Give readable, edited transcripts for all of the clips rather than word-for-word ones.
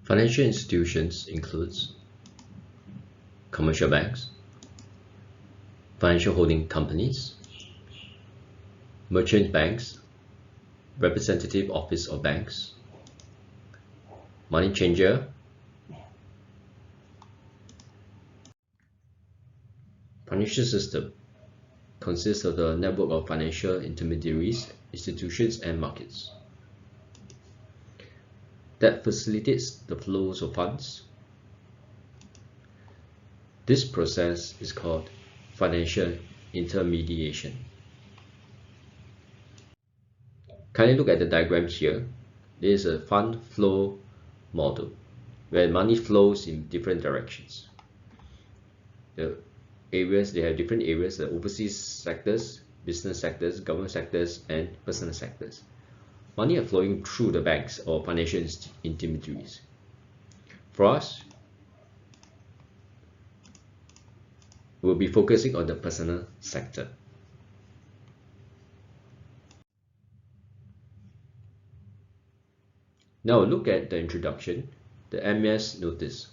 Financial institutions includes commercial banks, financial holding companies, merchant banks, representative office of banks, money changer, financial system consists of the network of financial intermediaries, institutions, and markets that facilitates the flows of funds. This process is called financial intermediation. Kindly look at the diagram here. There is a fund flow model where money flows in different directions. The areas, they have different areas, the overseas sectors, business sectors, government sectors, and personal sectors. Money are flowing through the banks or financial intermediaries. For us, we'll be focusing on the personal sector. Now look at the introduction, the MS notice.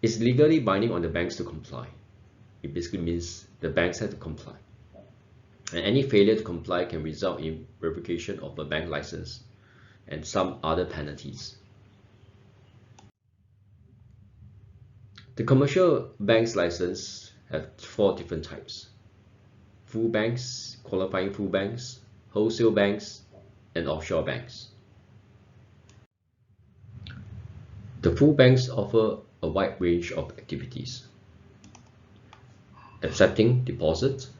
It's legally binding on the banks to comply. It basically means the banks have to comply. And any failure to comply can result in revocation of a bank license and some other penalties. The commercial bank's license have 4 different types: full banks, qualifying full banks, wholesale banks, and offshore banks. The full banks offer a wide range of activities: accepting deposits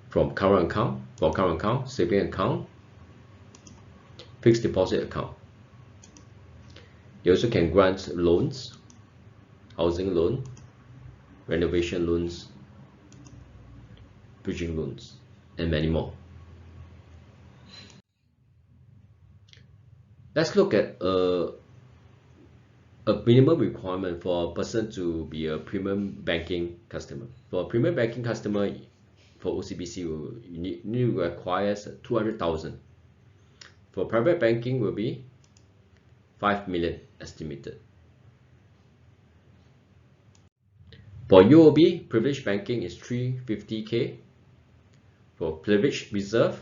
from current account, saving account, fixed deposit account. They also can grant loans, housing loan, renovation loans, bridging loans, and many more. Let's look at a minimum requirement for a person to be a premium banking customer. For a premium banking customer, for OCBC, you need to acquire 200,000. For private banking, will be 5 million estimated. For UOB, privileged banking is 350K. For privileged reserve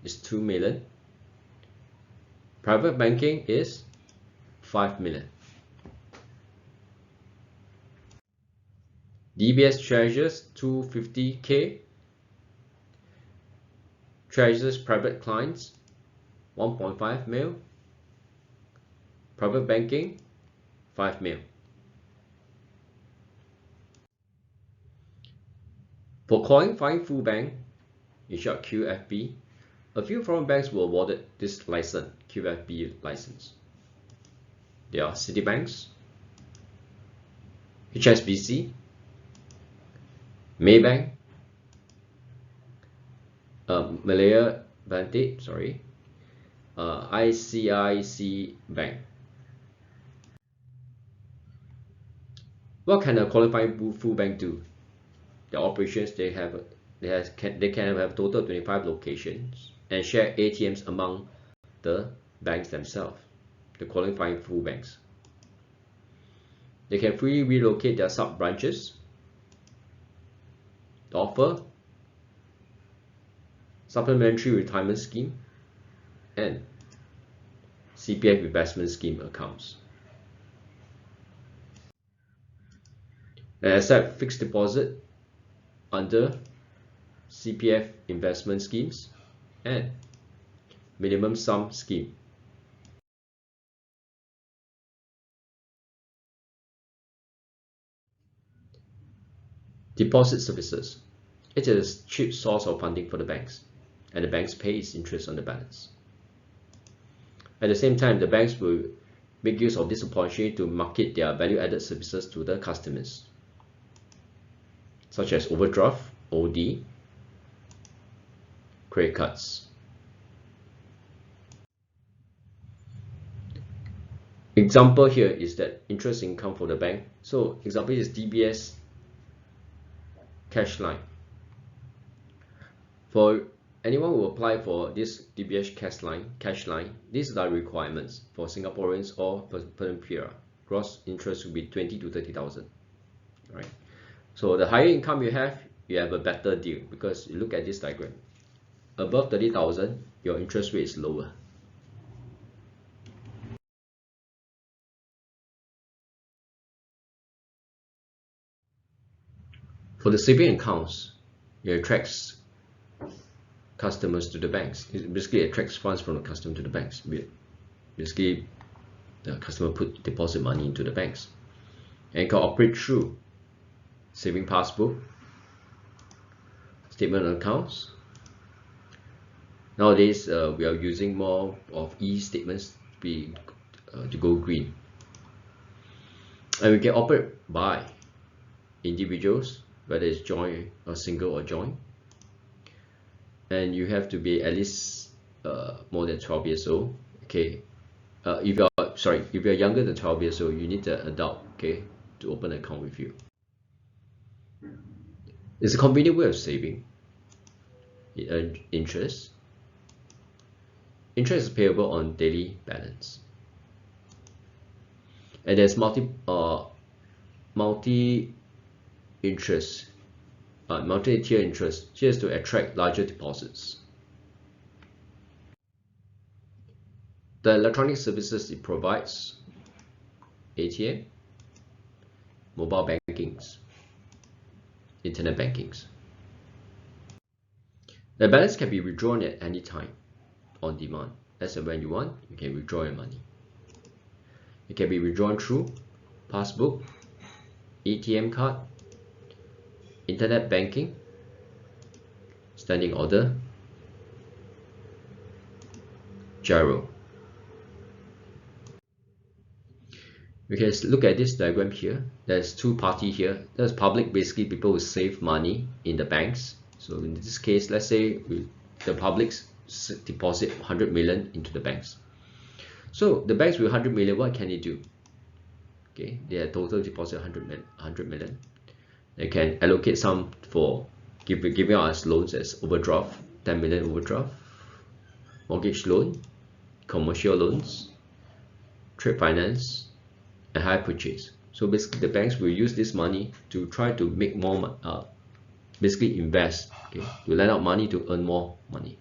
is 2 million. Private banking is 5 million. DBS Treasures 250K. Treasures Private Clients 1.5 mil. Private banking 5 mil. For qualifying full bank, in short QFB, a few foreign banks were awarded this license, QFB license. They are Citibanks, HSBC, Maybank, Malaya Vantage, ICIC Bank. What can a qualifying full bank do? The operations they can have total 25 locations and share ATMs among the banks themselves, the qualifying full banks. They can freely relocate their sub branches, offer supplementary retirement scheme, and CPF investment scheme accounts. They accept fixed deposit under CPF investment schemes and minimum sum scheme. Deposit services. It is a cheap source of funding for the banks, and the banks pay its interest on the balance. At the same time, the banks will make use of this opportunity to market their value-added services to the customers, such as overdraft, OD, credit cards. Example here is that interest income for the bank. So example is DBS cash line. For anyone who apply for this DBS cash line, these are the requirements for Singaporeans or permanent PR. Gross interest will be 20 to 30,000. Right. So the higher income you have a better deal, because you look at this diagram. Above 30,000, your interest rate is lower. For the saving accounts, it attracts customers to the banks. It basically attracts funds from the customer to the banks. Basically, the customer deposit money into the banks, and can operate through saving passbook, statement of accounts. Nowadays, we are using more of e-statements to go green, and we can operate by individuals, whether it's joint or single or joint, and you have to be at least more than 12 years old. Okay, if you're younger than 12 years old, you need an adult, okay, to open an account with you. It's a convenient way of saving. It earns interest. Interest is payable on daily balance, and there's multi interest, multi-tier interest, just to attract larger deposits. The electronic services it provides: ATM, mobile bankings, internet bankings. The balance can be withdrawn at any time, on demand. As and when you want, you can withdraw your money. It can be withdrawn through passbook, ATM card, internet banking, standing order, gyro. We can look at this diagram here. There's two parties here. There's public, basically people who save money in the banks. So in this case, let's say the publics deposit 100 million into the banks. So the banks with 100 million, what can they do? Okay, their total deposit 100 million. They can allocate some for giving out as loans as overdraft, 10 million overdraft, mortgage loan, commercial loans, trade finance, and hire purchase. So basically the banks will use this money to try to make more, basically invest, okay, to lend out money to earn more money.